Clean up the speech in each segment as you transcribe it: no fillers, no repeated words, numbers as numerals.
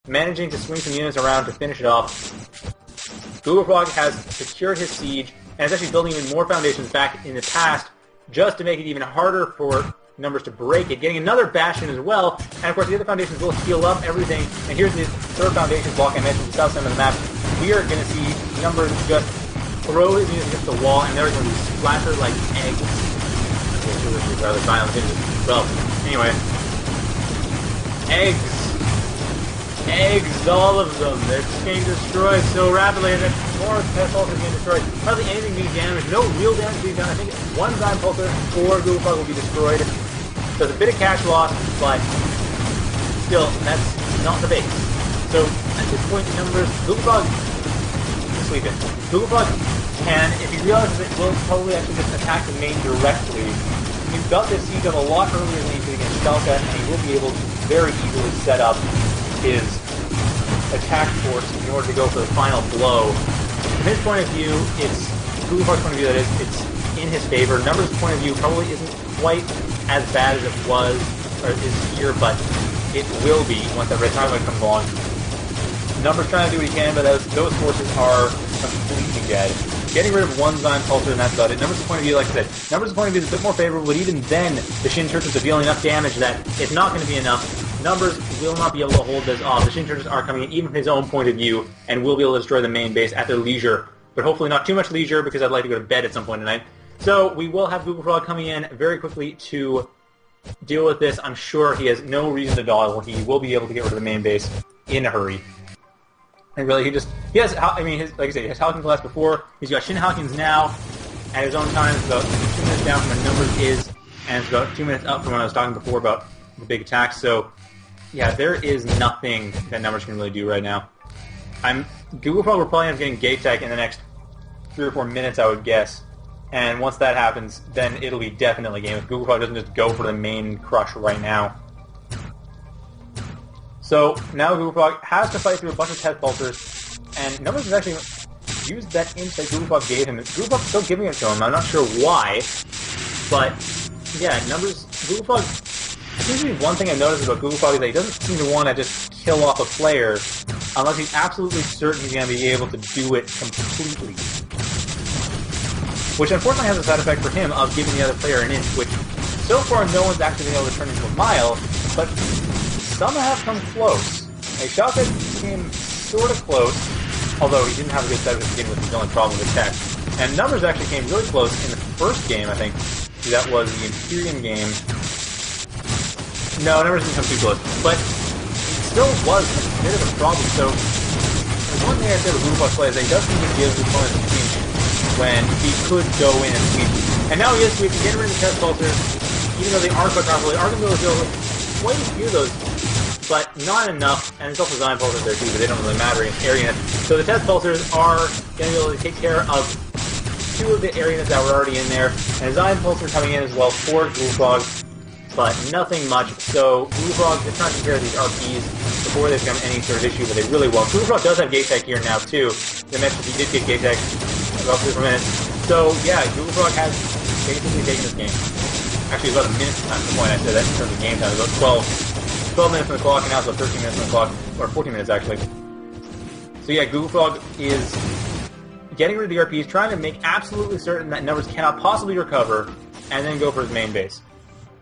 managing to swing some units around to finish it off. GoogleFrog has secured his siege, and is actually building even more foundations back in the past, just to make it even harder for Numbers to break it, getting another bastion as well, and of course the other foundations will heal up everything, and here's the third foundation block I mentioned, the south side of the map. We are going to see Numbers just throw his units against the wall, and they're going to splatter like eggs. Okay, so this is rather violent. Well, anyway. Eggs, all of them. They're just getting destroyed so rapidly, and then more test pulsers getting destroyed. Hardly anything being damaged. No real damage being done. I think one Zion pulsar or GoogleFrog will be destroyed. So it's a bit of cash loss, but still, that's not the base. So at this point, Numbers, GoogleFrog sleep it. GoogleFrog can, if he realizes it, will probably actually just attack the main directly. He's got this siege up a lot earlier than he did against Stalka, and he will be able to very easily set up his attack force in order to go for the final blow. From his point of view, it's GoogleFrog's point of view that is, it's in his favor. Numbers' point of view probably isn't quite as bad as it was, or is here, but it will be once that red timeline comes along. Numbers trying to do what he can, but those forces are completely dead. Getting rid of one Zion Pulsar, and that's about it. Numbers' point of view, like I said, Numbers' point of view is a bit more favorable, but even then, the Shin Churches are dealing enough damage that it's not going to be enough. Numbers will not be able to hold this off. The Shin Churches are coming in, even from his own point of view, and will be able to destroy the main base at their leisure. But hopefully not too much leisure, because I'd like to go to bed at some point tonight. So we will have GoogleFrog coming in very quickly to deal with this. I'm sure he has no reason to dawdle. He will be able to get rid of the main base in a hurry. And really, he has, I mean, like I said, he has Halkins last before. He's got Shin Halkins now. At his own time, it's about 2 minutes down from where Numbers is, and it's about 2 minutes up from when I was talking before about the big attacks. So, yeah, there is nothing that Numbers can really do right now. GoogleFrog will probably end up getting Gate Tech in the next 3 or 4 minutes, I would guess. And once that happens, then it'll be definitely game. If GoogleFrog doesn't just go for the main crush right now. So now GoogleFrog has to fight through a bunch of test pulsers, and Numbers has actually used that int that GoogleFrog gave him. GoogleFrog's still giving it to him. I'm not sure why, but yeah, GoogleFrog seems to be one thing I've noticed about GoogleFrog is that he doesn't seem to want to just kill off a player unless he's absolutely certain he's going to be able to do it completely. Which unfortunately has a side effect for him of giving the other player an int, which so far no one's actually been able to turn into a mile, but some have come close. Like, Shaka came sort of close, although he didn't have a good set of the begin with, his only problem with tech. And Numbers actually came really close in the first game, I think. That was the Imperium game. No, Numbers didn't come too close. But it still was a bit of a problem. So, the one thing I said with GoogleFrog play is that he does seem to give his opponent a sweep when he could go in and sweep. And now he is sweeping, getting rid of the test pulsers, even though they aren't quite properly. Are going to be able to deal with quite a few of those, but not enough, and there's also Zion pulsers there too, but they don't really matter against area units. So the test pulsers are going to be able to take care of 2 of the area units that were already in there, and a Zion pulser coming in as well for GoogleFrog, but nothing much. So GoogleFrog is trying to take care of these RPs before they become any sort of issue, but they really won't. GoogleFrog does have Gate Tech here now too. They mentioned he did get Gate Tech about 3 minutes. So yeah, GoogleFrog has basically taken this game. Actually, about a minute time to the point I said that in terms of game time. About 12 minutes on the clock, and now it's about 13 minutes on the clock, or 14 minutes actually. So yeah, GoogleFrog is getting rid of the RPs, trying to make absolutely certain that Numbers cannot possibly recover, and then go for his main base.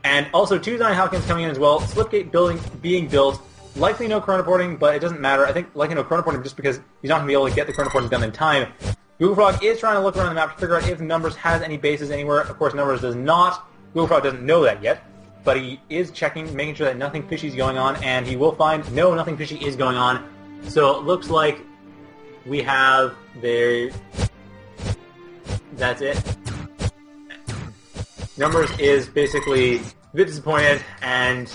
And also 2 Zion Halkins coming in as well. Slipgate building being built. Likely no chronoporting, but it doesn't matter. I think likely no chronoporting just because he's not going to be able to get the chronoporting done in time. GoogleFrog is trying to look around the map to figure out if Numbers has any bases anywhere. Of course, Numbers does not. GoogleFrog doesn't know that yet, but he is checking, making sure that nothing fishy is going on, and he will find, no, nothing fishy is going on. So it looks like we have there. That's it. Numbers is basically a bit disappointed, and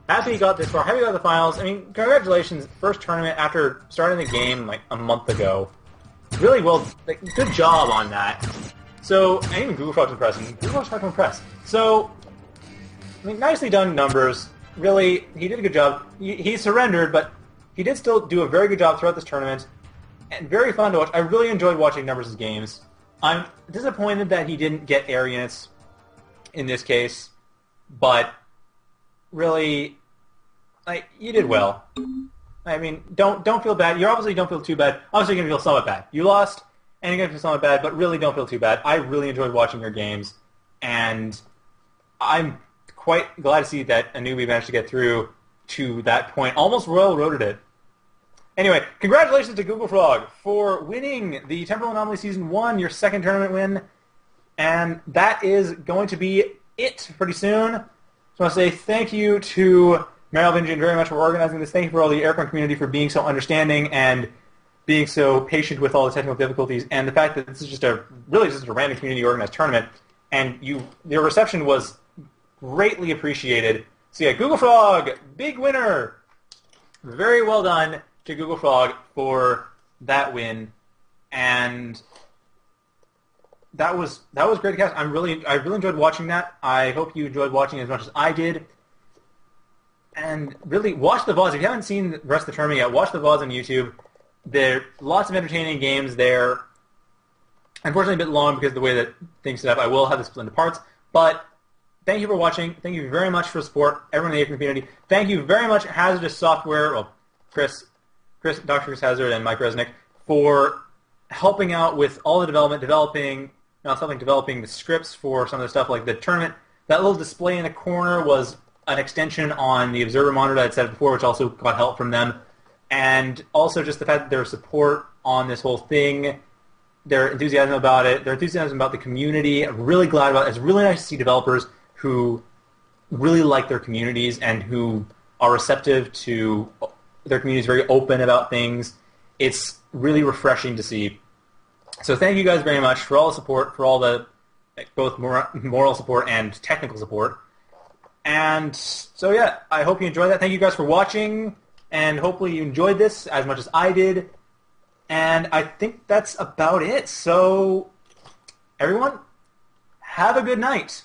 happy he got this far. Happy he got the finals. I mean, congratulations, first tournament after starting the game like a month ago. Really well, like, good job on that. So, and even GoogleFrog's impressed. GoogleFrog's hard to impress. So, I mean, nicely done, Numbers. Really, he did a good job. He surrendered, but he did still do a very good job throughout this tournament. And very fun to watch. I really enjoyed watching Numbers' games. I'm disappointed that he didn't get air units in this case, but really, like, you did well. I mean, don't feel bad. You obviously don't feel too bad. Obviously, you're going to feel somewhat bad. You lost, and you're going to feel somewhat bad, but really don't feel too bad. I really enjoyed watching your games, and I'm quite glad to see that a newbie managed to get through to that point. Almost royal roaded it. Anyway, congratulations to GoogleFrog for winning the Temporal Anomalies Season 1, your second tournament win. And that is going to be it pretty soon. So I want to say thank you to Merovingian very much for organizing this. Thank you for all the Achron community for being so understanding and being so patient with all the technical difficulties. And the fact that this is just a random community organized tournament. And your reception was greatly appreciated. So yeah, GoogleFrog, big winner. Very well done to GoogleFrog for that win. And that was great to catch. I really enjoyed watching that. I hope you enjoyed watching as much as I did. And really, watch the VODs. If you haven't seen the rest of the tournament yet, watch the VODs on YouTube. There are lots of entertaining games there. Unfortunately, a bit long because of the way that things set up. I will have this split into parts. But thank you for watching. Thank you very much for support, everyone in the Achron community. Thank you very much, Hazardous Software, well, Dr. Chris Hazard and Mike Resnick, for helping out with all the developing the scripts for some of the stuff like the tournament. That little display in the corner was an extension on the Observer monitor that I'd said before, which also got help from them. And also just the fact that their support on this whole thing, their enthusiasm about it, their enthusiasm about the community. I'm really glad about it. It's really nice to see developers who really like their communities and who are receptive to their communities, very open about things. It's really refreshing to see. So thank you guys very much for all the support, for all the both moral support and technical support. And so yeah, I hope you enjoyed that. Thank you guys for watching, and hopefully you enjoyed this as much as I did. And I think that's about it. So everyone, have a good night.